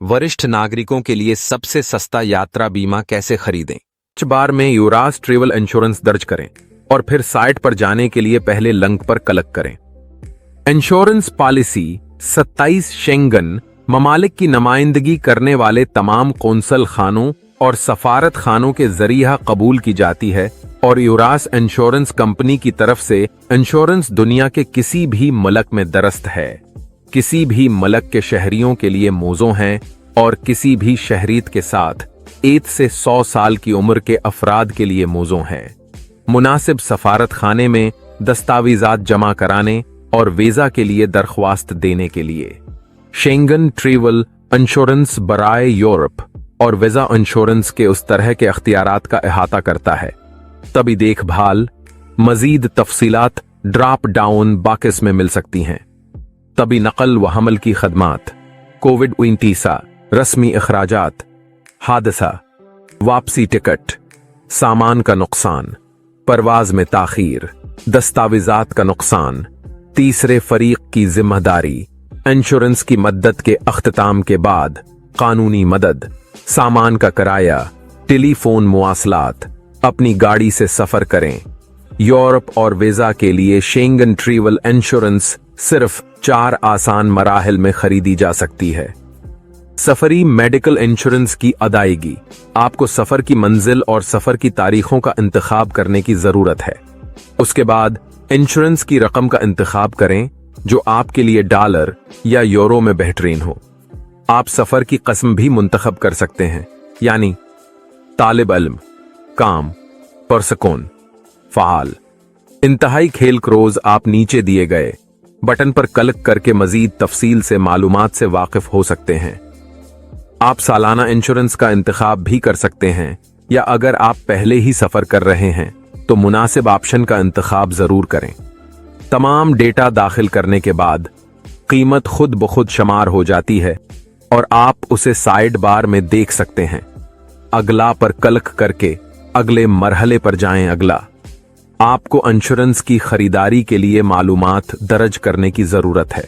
वरिष्ठ नागरिकों के लिए सबसे सस्ता यात्रा बीमा कैसे खरीदें। सर्च बार में युवराज ट्रैवल इंश्योरेंस दर्ज करें और फिर साइट पर जाने के लिए पहले लिंक पर क्लिक करें। इंश्योरेंस पॉलिसी 27 शेंगन ममालिक की नुमाइंदगी करने वाले तमाम कौंसल खानों और सफारत खानों के जरिए कबूल की जाती है और युवराज इंश्योरेंस कंपनी की तरफ से इंश्योरेंस दुनिया के किसी भी मुल्क में दरस्त है, किसी भी मुल्क के शहरियों के लिए मौजूद हैं और किसी भी शहरीत के साथ 1 से 100 साल की उम्र के अफराद के लिए मौजूद है। मुनासिब सफारत खाने में दस्तावेजात जमा कराने और वीजा के लिए दरख्वास्त देने के लिए शेंगन ट्रैवल इंश्योरेंस बराए यूरोप और वीजा इंश्योरेंस के उस तरह के अख्तियारात का अहाता करता है। तभी देखभाल मजीद तफसीलात ड्रॉप डाउन बॉक्स में मिल सकती हैं। तभी नकल व हमल की खदमात, कोविड-19, रस्मी अखराजात, हादसा, वापसी टिकट, सामान का नुकसान, परवाज में ताखीर, दस्तावेजात का नुकसान, तीसरे फरीक की जिम्मेदारी, इंश्योरेंस की मद्दत के अख्तिताम के बाद कानूनी मदद, सामान का किराया, टेलीफोन मुआसलात, अपनी गाड़ी से सफर करें। यूरोप और वीजा के लिए शेंगन ट्रैवल इंश्योरेंस सिर्फ 4 आसान मराहिल में खरीदी जा सकती है। सफरी मेडिकल इंश्योरेंस की अदायगी। आपको सफर की मंजिल और सफर की तारीखों का इंतखाब करने की जरूरत है। उसके बाद इंश्योरेंस की रकम का इंतखाब करें जो आपके लिए डॉलर या यूरो में बेहतरीन हो। आप सफर की कस्म भी मुंतखब कर सकते हैं, यानी तालिब इल्म, काम, परसकून, फाल। इंतहाई खेल क्रोज। आप नीचे दिए गए बटन पर क्लिक करके मजीद तफसील से मालूमात से वाकिफ हो सकते हैं। आप सालाना इंश्योरेंस का इंतखाब भी कर सकते हैं, या अगर आप पहले ही सफर कर रहे हैं तो मुनासिब ऑप्शन का इंतखाब जरूर करें। तमाम डेटा दाखिल करने के बाद कीमत खुद ब खुद शुमार हो जाती है और आप उसे साइड बार में देख सकते हैं। अगला पर क्लिक करके अगले मरहले पर जाएं। अगला, आपको इंश्योरेंस की खरीदारी के लिए मालूमात दर्ज करने की जरूरत है।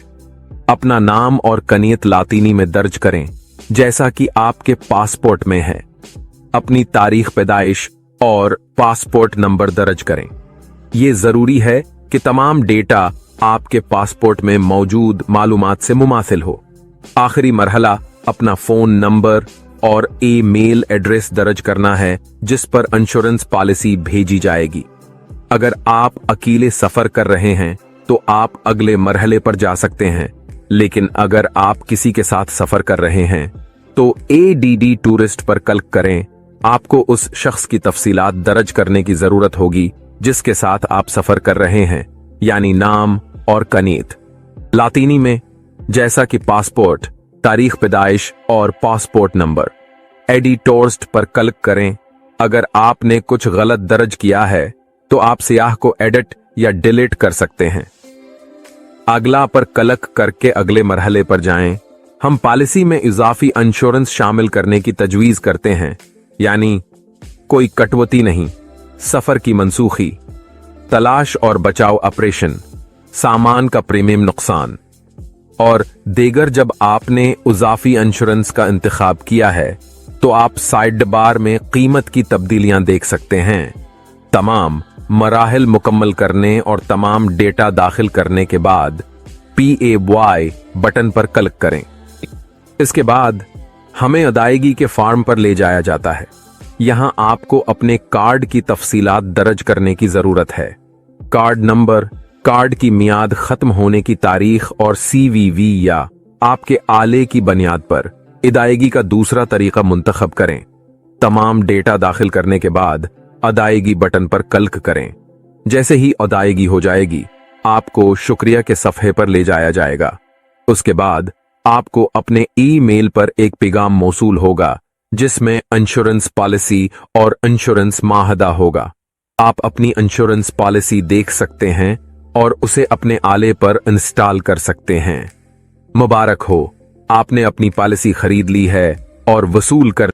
अपना नाम और कनीत लातीनी में दर्ज करें जैसा कि आपके पासपोर्ट में है। अपनी तारीख पैदाइश और पासपोर्ट नंबर दर्ज करें। यह जरूरी है कि तमाम डेटा आपके पासपोर्ट में मौजूद मालूमात से मुमासिल हो। आखिरी मरहला, अपना फोन नंबर और ईमेल एड्रेस दर्ज करना है जिस पर इंश्योरेंस पॉलिसी भेजी जाएगी। अगर आप अकेले सफर कर रहे हैं तो आप अगले मरहले पर जा सकते हैं, लेकिन अगर आप किसी के साथ सफर कर रहे हैं तो ADD टूरिस्ट पर क्लिक करें। आपको उस शख्स की तफसीलात दर्ज करने की जरूरत होगी जिसके साथ आप सफर कर रहे हैं, यानी नाम और कनीत लातीनी में, जैसा कि पासपोर्ट, तारीख पैदाइश और पासपोर्ट नंबर। एडिटोर्स्ट पर क्लिक करें। अगर आपने कुछ गलत दर्ज किया है तो आप सियाह को एडिट या डिलीट कर सकते हैं। अगला पर क्लिक करके अगले मरहले पर जाएं। हम पॉलिसी में इजाफी इंश्योरेंस शामिल करने की तजवीज करते हैं, यानी कोई कटौती नहीं, सफर की मनसूखी, तलाश और बचाव ऑपरेशन, सामान का प्रीमियम नुकसान और दीगर। जब आपने इजाफी इंश्योरेंस का इंतखाब किया है तो आप साइड बार में कीमत की तब्दीलियां देख सकते हैं। तमाम मराहिल मुकम्मल करने और तमाम डेटा दाखिल करने के बाद PAY बटन पर क्लिक करें। इसके बाद हमें अदायगी के फॉर्म पर ले जाया जाता है। यहां आपको अपने कार्ड की तफसीलात दर्ज करने की जरूरत है। कार्ड नंबर, कार्ड की मियाद खत्म होने की तारीख और CVV या आपके आले की बुनियाद पर अदायगी का दूसरा तरीका मुंतखब करें। तमाम डेटा दाखिल करने के बाद अदायगी बटन पर क्लिक करें। जैसे ही अदायगी हो जाएगी आपको शुक्रिया के सफ़े पर ले जाया जाएगा। उसके बाद आपको अपने ईमेल पर एक पैगाम मौसूल होगा जिसमें इंश्योरेंस पॉलिसी और इंश्योरेंस माहदा होगा। आप अपनी इंश्योरेंस पॉलिसी देख सकते हैं और उसे अपने आले पर इंस्टॉल कर सकते हैं। मुबारक हो, आपने अपनी पॉलिसी खरीद ली है और वसूल कर